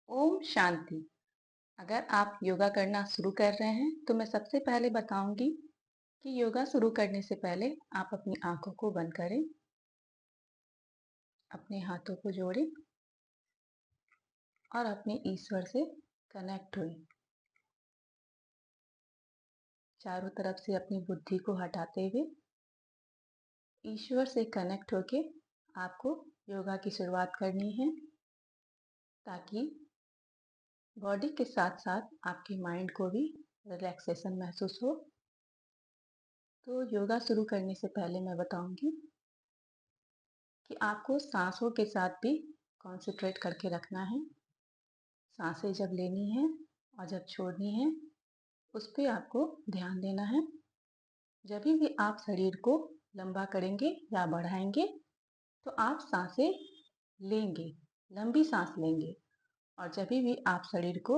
ओम शांति। अगर आप योगा करना शुरू कर रहे हैं तो मैं सबसे पहले बताऊंगी कि योगा शुरू करने से पहले आप अपनी आंखों को बंद करें, अपने हाथों को जोड़ें और अपने ईश्वर से कनेक्ट हुए। चारों तरफ से अपनी बुद्धि को हटाते हुए ईश्वर से कनेक्ट होके आपको योगा की शुरुआत करनी है, ताकि बॉडी के साथ साथ आपके माइंड को भी रिलैक्सेशन महसूस हो। तो योगा शुरू करने से पहले मैं बताऊंगी कि आपको सांसों के साथ भी कॉन्सेंट्रेट करके रखना है। सांसें जब लेनी है और जब छोड़नी है, उस पर आपको ध्यान देना है। जब भी आप शरीर को लंबा करेंगे या बढ़ाएंगे तो आप सांसें लेंगे, लंबी सांस लेंगे, और जब भी आप शरीर को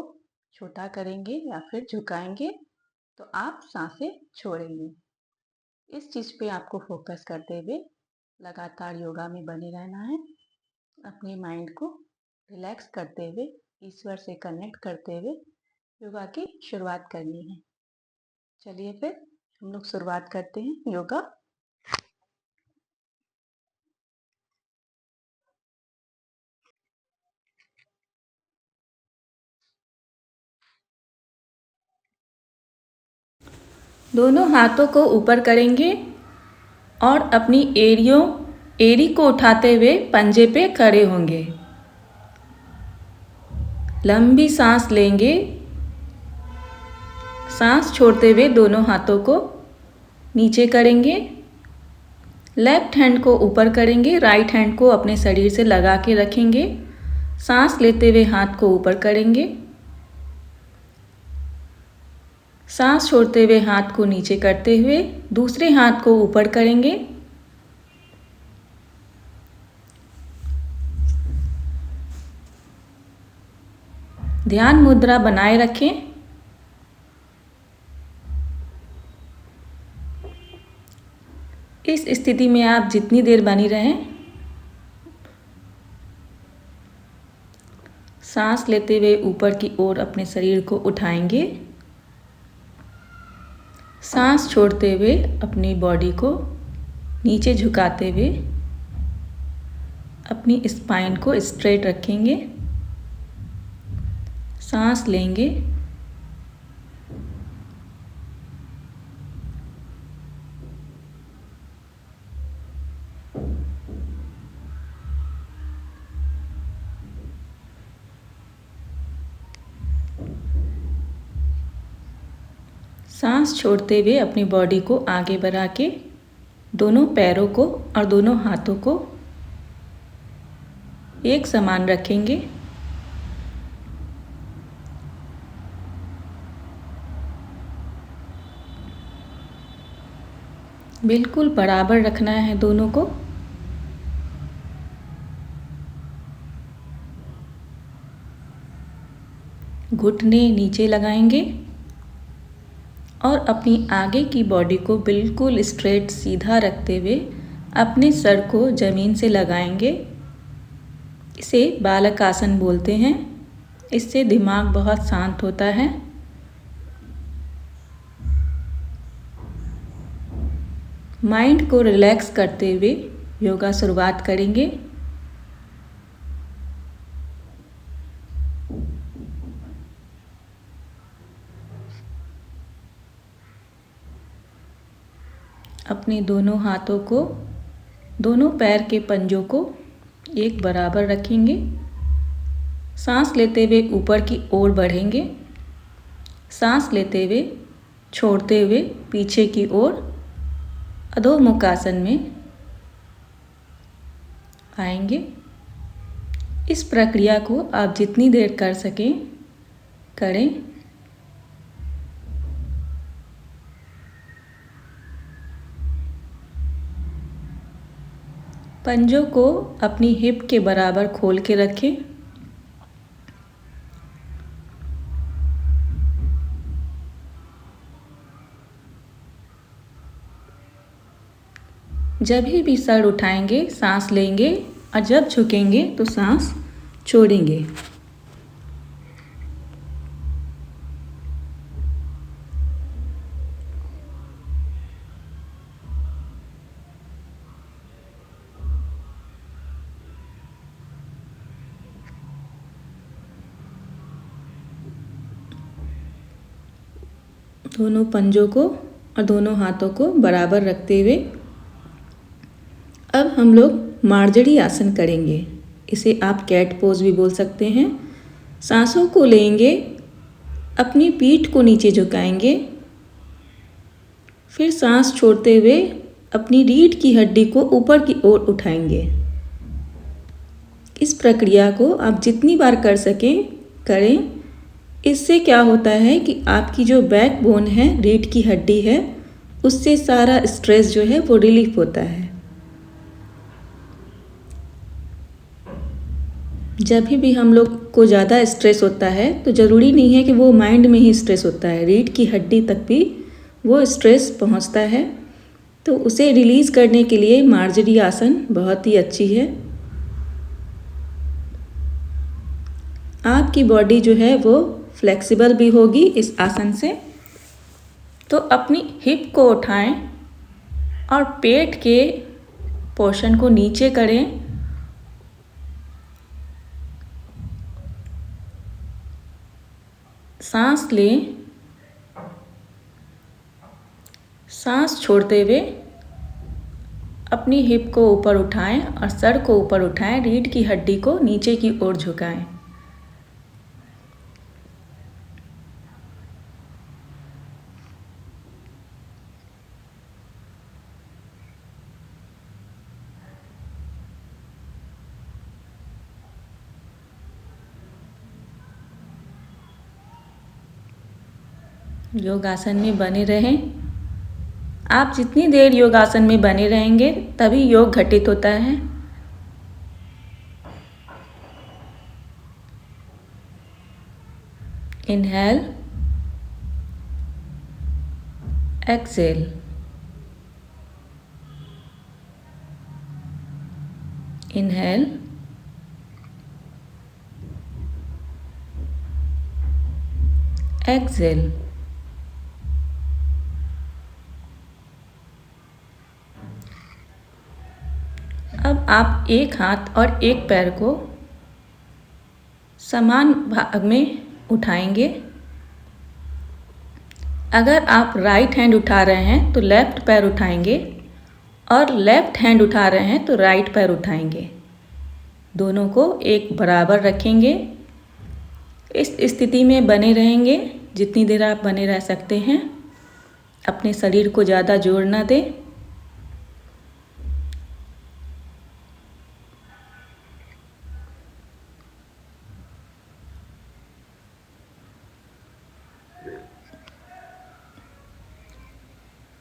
छोटा करेंगे या फिर झुकाएंगे तो आप सांसें छोड़ेंगे। इस चीज़ पे आपको फोकस करते हुए लगातार योगा में बने रहना है। अपने माइंड को रिलैक्स करते हुए ईश्वर से कनेक्ट करते हुए योगा की शुरुआत करनी है। चलिए फिर हम लोग शुरुआत करते हैं योगा। दोनों हाथों को ऊपर करेंगे और अपनी एड़ी को उठाते हुए पंजे पे खड़े होंगे। लंबी सांस लेंगे। सांस छोड़ते हुए दोनों हाथों को नीचे करेंगे। लेफ्ट हैंड को ऊपर करेंगे, राइट हैंड को अपने शरीर से लगा के रखेंगे। सांस लेते हुए हाथ को ऊपर करेंगे। सांस छोड़ते हुए हाथ को नीचे करते हुए दूसरे हाथ को ऊपर करेंगे। ध्यान मुद्रा बनाए रखें। इस स्थिति में आप जितनी देर बनी रहें, सांस लेते हुए ऊपर की ओर अपने शरीर को उठाएंगे। सांस छोड़ते हुए अपनी बॉडी को नीचे झुकाते हुए अपनी स्पाइन को स्ट्रेट रखेंगे। सांस लेंगे। सांस छोड़ते हुए अपनी बॉडी को आगे बढ़ा के दोनों पैरों को और दोनों हाथों को एक समान रखेंगे। बिल्कुल बराबर रखना है दोनों को। घुटने नीचे लगाएंगे और अपनी आगे की बॉडी को बिल्कुल स्ट्रेट सीधा रखते हुए अपने सर को ज़मीन से लगाएंगे। इसे बालक आसन बोलते हैं। इससे दिमाग बहुत शांत होता है। माइंड को रिलैक्स करते हुए योगा शुरुआत करेंगे। अपने दोनों हाथों को दोनों पैर के पंजों को एक बराबर रखेंगे। सांस लेते हुए ऊपर की ओर बढ़ेंगे। सांस लेते हुए छोड़ते हुए पीछे की ओर अधोमुख आसन में आएंगे। इस प्रक्रिया को आप जितनी देर कर सकें करें। पंजों को अपनी हिप के बराबर खोल के रखें। जब भी सर उठाएंगे सांस लेंगे और जब झुकेंगे तो सांस छोड़ेंगे। दोनों पंजों को और दोनों हाथों को बराबर रखते हुए अब हम लोग मार्जरी आसन करेंगे। इसे आप कैट पोज भी बोल सकते हैं। सांसों को लेंगे, अपनी पीठ को नीचे झुकाएंगे, फिर सांस छोड़ते हुए अपनी रीढ़ की हड्डी को ऊपर की ओर उठाएंगे। इस प्रक्रिया को आप जितनी बार कर सकें करें। इससे क्या होता है कि आपकी जो बैक बोन है, रीढ़ की हड्डी है, उससे सारा स्ट्रेस जो है वो रिलीफ होता है। जब भी हम लोग को ज़्यादा स्ट्रेस होता है तो ज़रूरी नहीं है कि वो माइंड में ही स्ट्रेस होता है, रीढ़ की हड्डी तक भी वो स्ट्रेस पहुंचता है। तो उसे रिलीज़ करने के लिए मार्जरी आसन बहुत ही अच्छी है। आपकी बॉडी जो है वो फ्लेक्सिबल भी होगी इस आसन से। तो अपनी हिप को उठाएं और पेट के पोर्शन को नीचे करें। सांस लें, सांस छोड़ते हुए अपनी हिप को ऊपर उठाएं और सर को ऊपर उठाएं, रीढ़ की हड्डी को नीचे की ओर झुकाएं। योगासन में बने रहें। आप जितनी देर योगासन में बने रहेंगे तभी योग घटित होता है। Inhale, exhale. Inhale, exhale. अब आप एक हाथ और एक पैर को समान भाग में उठाएंगे। अगर आप राइट हैंड उठा रहे हैं तो लेफ्ट पैर उठाएंगे और लेफ्ट हैंड उठा रहे हैं तो राइट पैर उठाएंगे। दोनों को एक बराबर रखेंगे। इस स्थिति में बने रहेंगे जितनी देर आप बने रह सकते हैं। अपने शरीर को ज़्यादा जोर ना दें।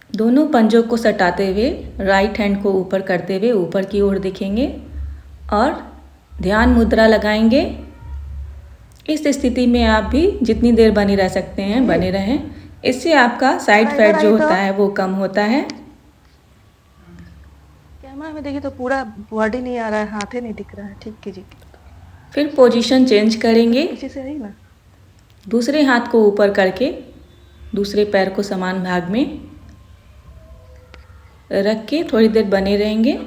दोनों पंजों को सटाते हुए राइट हैंड को ऊपर करते हुए ऊपर की ओर दिखेंगे और ध्यान मुद्रा लगाएंगे। इस स्थिति में आप भी जितनी देर बने रह सकते हैं बने रहें। इससे आपका साइड फैट जो होता है वो कम होता है। कैमरा में देखिए तो पूरा बॉडी नहीं आ रहा है, हाथ ही नहीं दिख रहा है। ठीक कीजिए। फिर पोजीशन चेंज करेंगे। पीछे से रही ना। दूसरे हाथ को ऊपर करके दूसरे पैर को समान भाग में रख के थोड़ी देर बने रहेंगे।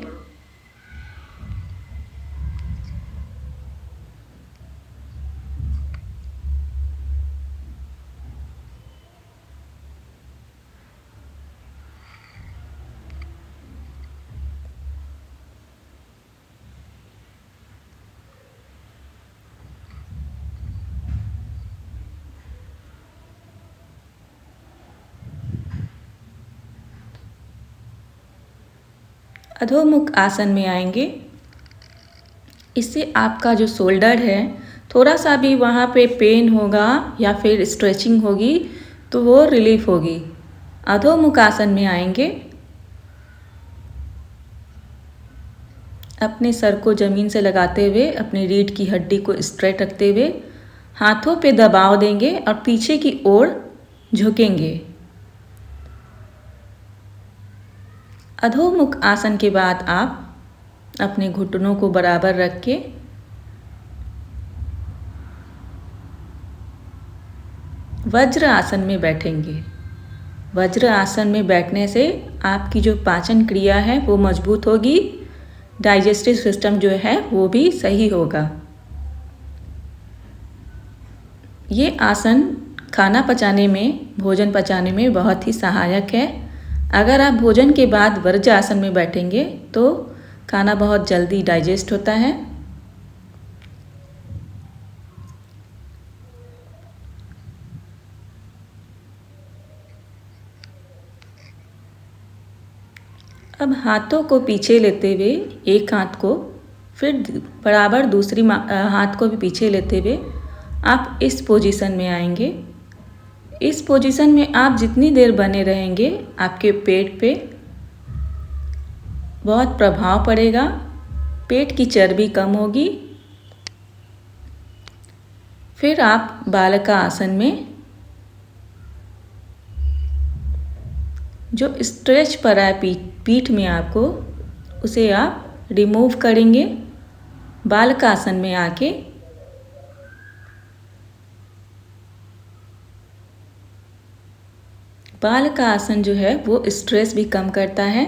अधोमुख आसन में आएंगे। इससे आपका जो शोल्डर है थोड़ा सा भी वहाँ पे पेन होगा या फिर स्ट्रेचिंग होगी तो वो रिलीफ होगी। अधोमुख आसन में आएंगे। अपने सर को ज़मीन से लगाते हुए अपनी रीढ़ की हड्डी को स्ट्रेट रखते हुए हाथों पे दबाव देंगे और पीछे की ओर झुकेंगे। अधोमुख आसन के बाद आप अपने घुटनों को बराबर रख के वज्र आसन में बैठेंगे। वज्र आसन में बैठने से आपकी जो पाचन क्रिया है वो मजबूत होगी, डाइजेस्टिव सिस्टम जो है वो भी सही होगा। ये आसन खाना पचाने में, भोजन पचाने में बहुत ही सहायक है। अगर आप भोजन के बाद वज्रासन में बैठेंगे तो खाना बहुत जल्दी डाइजेस्ट होता है। अब हाथों को पीछे लेते हुए एक हाथ को फिर बराबर दूसरी हाथ को भी पीछे लेते हुए आप इस पोजीशन में आएंगे। इस पोजीशन में आप जितनी देर बने रहेंगे आपके पेट पे बहुत प्रभाव पड़ेगा, पेट की चर्बी कम होगी। फिर आप बालका आसन में जो स्ट्रेच पड़ा है पीठ में आपको, उसे आप रिमूव करेंगे। बालका आसन में आके बालका आसन जो है वो स्ट्रेस भी कम करता है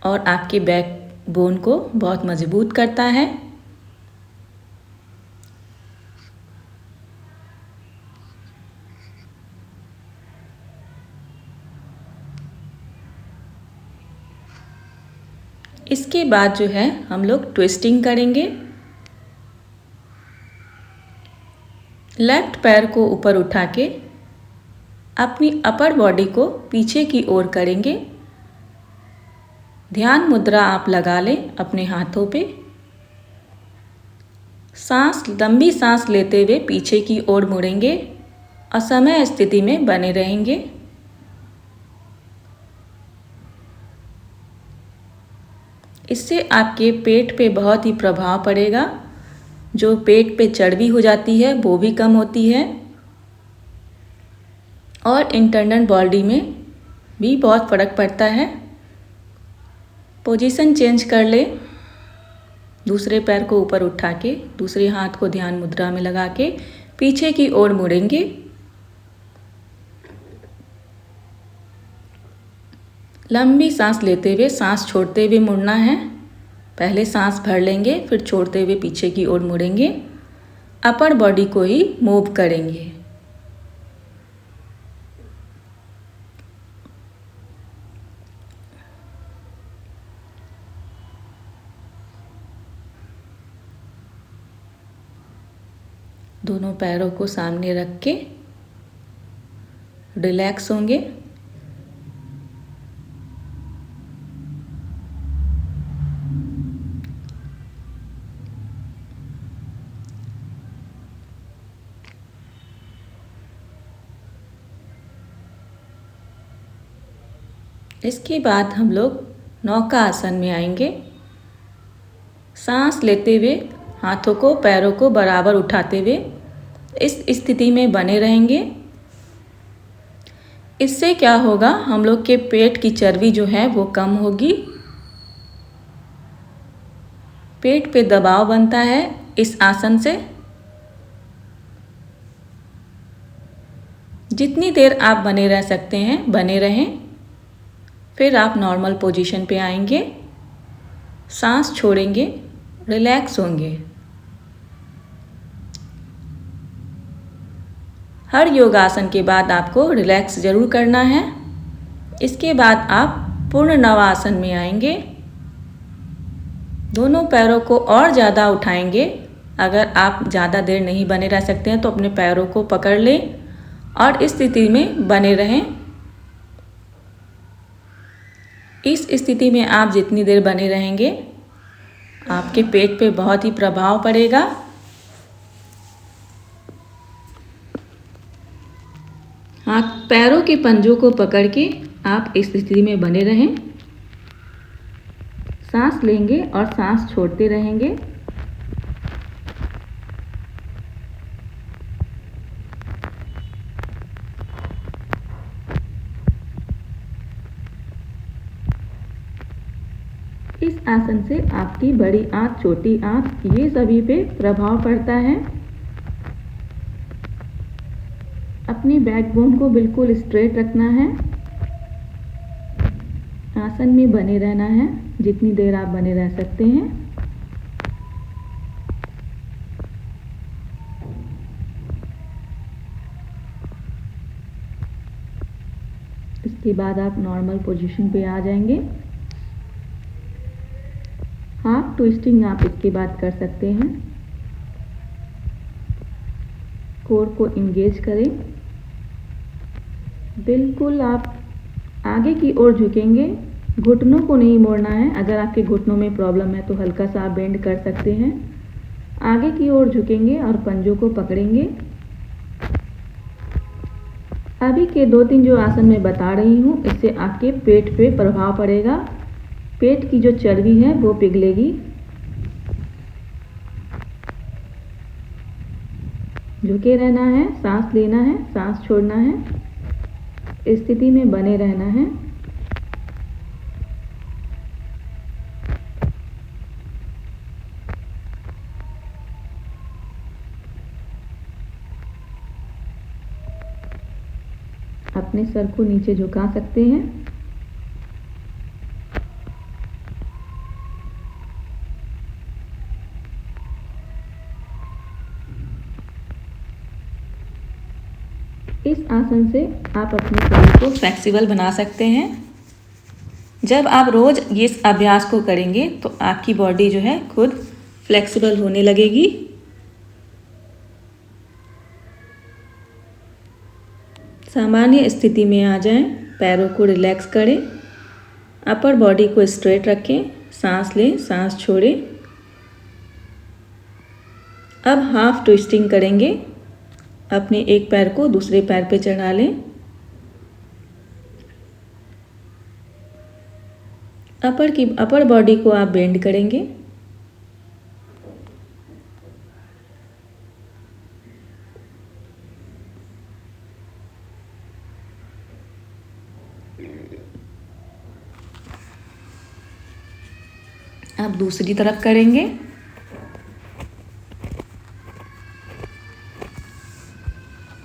और आपके बैक बोन को बहुत मजबूत करता है। इसके बाद जो है हम लोग ट्विस्टिंग करेंगे। लेफ्ट पैर को ऊपर उठा के अपनी अपर बॉडी को पीछे की ओर करेंगे। ध्यान मुद्रा आप लगा लें अपने हाथों पे। लंबी सांस लेते हुए पीछे की ओर मुड़ेंगे और समय स्थिति में बने रहेंगे। इससे आपके पेट पे बहुत ही प्रभाव पड़ेगा। जो पेट पे चर्बी हो जाती है वो भी कम होती है और इंटरनल बॉडी में भी बहुत फ़र्क पड़ता है। पोजीशन चेंज कर ले। दूसरे पैर को ऊपर उठा के दूसरे हाथ को ध्यान मुद्रा में लगा के पीछे की ओर मुड़ेंगे। लंबी सांस लेते हुए सांस छोड़ते हुए मुड़ना है। पहले सांस भर लेंगे, फिर छोड़ते हुए पीछे की ओर मुड़ेंगे। अपर बॉडी को ही मूव करेंगे। दोनों पैरों को सामने रख के रिलैक्स होंगे। इसके बाद हम लोग नौका आसन में आएंगे। सांस लेते हुए हाथों को पैरों को बराबर उठाते हुए इस स्थिति में बने रहेंगे। इससे क्या होगा, हम लोग के पेट की चर्बी जो है वो कम होगी। पेट पे दबाव बनता है इस आसन से। जितनी देर आप बने रह सकते हैं बने रहें। फिर आप नॉर्मल पोजीशन पे आएंगे, सांस छोड़ेंगे, रिलैक्स होंगे। हर योगासन के बाद आपको रिलैक्स ज़रूर करना है। इसके बाद आप पूर्ण नवासन में आएंगे। दोनों पैरों को और ज़्यादा उठाएंगे। अगर आप ज़्यादा देर नहीं बने रह सकते हैं तो अपने पैरों को पकड़ लें और इस स्थिति में बने रहें। इस स्थिति में आप जितनी देर बने रहेंगे आपके पेट पे बहुत ही प्रभाव पड़ेगा। हाथ पैरों के पंजों को पकड़ के आप इस स्थिति में बने रहें। सांस लेंगे और सांस छोड़ते रहेंगे। इस आसन से आपकी बड़ी आंत, छोटी आंत, ये सभी पे प्रभाव पड़ता है। अपनी बैकबोन को बिल्कुल स्ट्रेट रखना है। आसन में बने रहना है जितनी देर आप बने रह सकते हैं। इसके बाद आप नॉर्मल पोजीशन पे आ जाएंगे। हाफ ट्विस्टिंग आप इसके बाद कर सकते हैं। कोर को इंगेज करें। बिल्कुल आप आगे की ओर झुकेंगे, घुटनों को नहीं मोड़ना है। अगर आपके घुटनों में प्रॉब्लम है तो हल्का सा आप बेंड कर सकते हैं। आगे की ओर झुकेंगे और पंजों को पकड़ेंगे। अभी के 2-3 जो आसन मैं बता रही हूँ, इससे आपके पेट पे प्रभाव पड़ेगा। पेट की जो चर्बी है वो पिघलेगी। झुके रहना है, सांस लेना है, सांस छोड़ना है, इस स्थिति में बने रहना है। अपने सर को नीचे झुका सकते हैं। इस आसन से आप अपने शरीर को फ्लेक्सिबल बना सकते हैं। जब आप रोज़ इस अभ्यास को करेंगे तो आपकी बॉडी जो है खुद फ्लेक्सिबल होने लगेगी। सामान्य स्थिति में आ जाएं, पैरों को रिलैक्स करें, अपर बॉडी को स्ट्रेट रखें, सांस लें, सांस छोड़ें। अब हाफ ट्विस्टिंग करेंगे। अपने एक पैर को दूसरे पैर पे चढ़ा लें। अपर बॉडी को आप बेंड करेंगे। अब दूसरी तरफ करेंगे।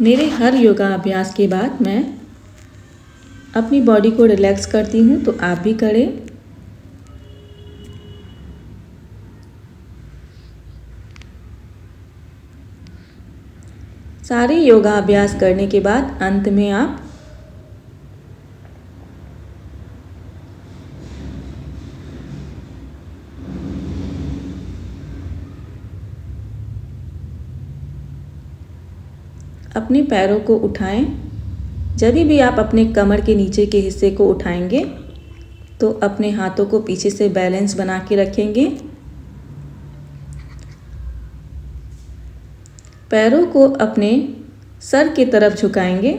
मेरे हर योगा अभ्यास के बाद मैं अपनी बॉडी को रिलैक्स करती हूँ, तो आप भी करें। सारे योगा अभ्यास करने के बाद अंत में आप अपने पैरों को उठाएं। जब भी आप अपने कमर के नीचे के हिस्से को उठाएंगे तो अपने हाथों को पीछे से बैलेंस बना के रखेंगे। पैरों को अपने सर की तरफ झुकाएंगे।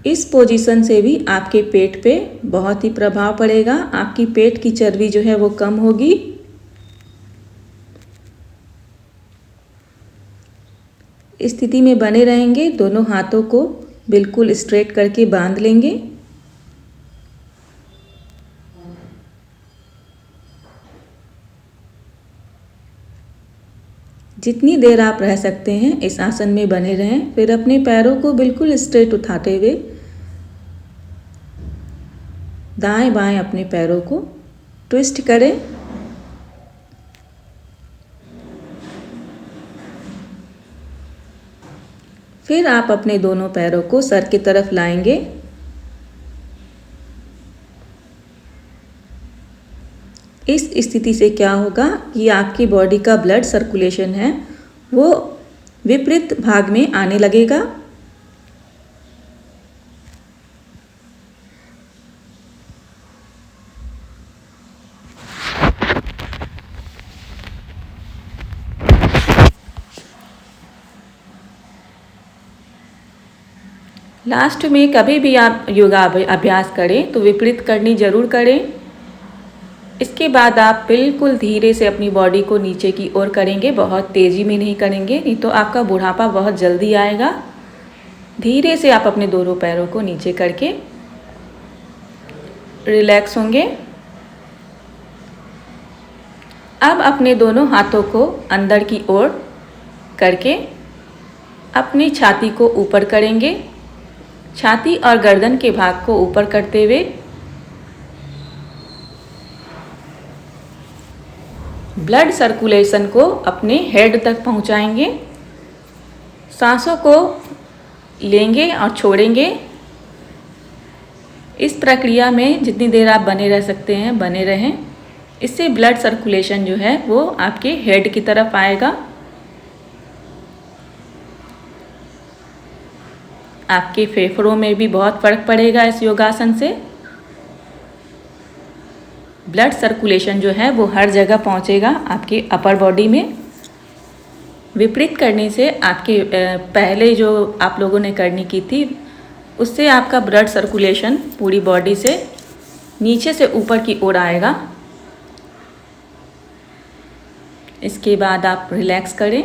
इस पोजीशन से भी आपके पेट पे बहुत ही प्रभाव पड़ेगा। आपकी पेट की चर्बी जो है वो कम होगी। इस स्थिति में बने रहेंगे। दोनों हाथों को बिल्कुल स्ट्रेट करके बांध लेंगे। जितनी देर आप रह सकते हैं इस आसन में बने रहें। फिर अपने पैरों को बिल्कुल स्ट्रेट उठाते हुए दाएं बाएं अपने पैरों को ट्विस्ट करें। फिर आप अपने दोनों पैरों को सर की तरफ लाएंगे। इस स्थिति से क्या होगा कि आपकी बॉडी का ब्लड सर्कुलेशन है वो विपरीत भाग में आने लगेगा। लास्ट में कभी भी आप योगा अभ्यास करें तो विपरीत करनी जरूर करें। इसके बाद आप बिल्कुल धीरे से अपनी बॉडी को नीचे की ओर करेंगे। बहुत तेज़ी में नहीं करेंगे, नहीं तो आपका बुढ़ापा बहुत जल्दी आएगा। धीरे से आप अपने दोनों पैरों को नीचे करके रिलैक्स होंगे। अब अपने दोनों हाथों को अंदर की ओर करके अपनी छाती को ऊपर करेंगे। छाती और गर्दन के भाग को ऊपर करते हुए ब्लड सर्कुलेशन को अपने हेड तक पहुंचाएंगे। सांसों को लेंगे और छोड़ेंगे। इस प्रक्रिया में जितनी देर आप बने रह सकते हैं बने रहें। इससे ब्लड सर्कुलेशन जो है वो आपके हेड की तरफ आएगा। आपके फेफड़ों में भी बहुत फ़र्क पड़ेगा इस योगासन से। ब्लड सर्कुलेशन जो है वो हर जगह पहुंचेगा आपके अपर बॉडी में। विपरीत करने से आपके पहले जो आप लोगों ने करनी की थी उससे आपका ब्लड सर्कुलेशन पूरी बॉडी से नीचे से ऊपर की ओर आएगा। इसके बाद आप रिलैक्स करें।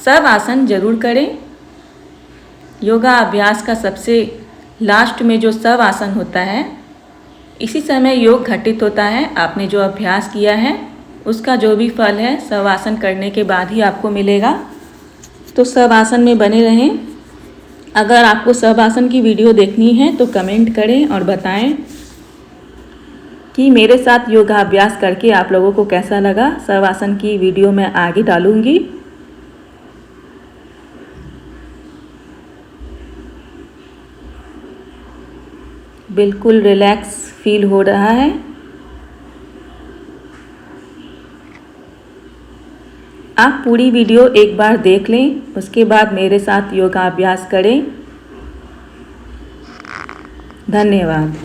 सब आसन जरूर करें। योगा अभ्यास का सबसे लास्ट में जो सब आसन होता है, इसी समय योग घटित होता है। आपने जो अभ्यास किया है उसका जो भी फल है सब आसन करने के बाद ही आपको मिलेगा। तो सब आसन में बने रहें। अगर आपको सब आसन की वीडियो देखनी है तो कमेंट करें और बताएं कि मेरे साथ योगाभ्यास करके आप लोगों को कैसा लगा। सब आसन की वीडियो मैं आगे डालूंगी। बिल्कुल रिलैक्स फील हो रहा है। आप पूरी वीडियो एक बार देख लें, उसके बाद मेरे साथ योगाभ्यास करें। धन्यवाद।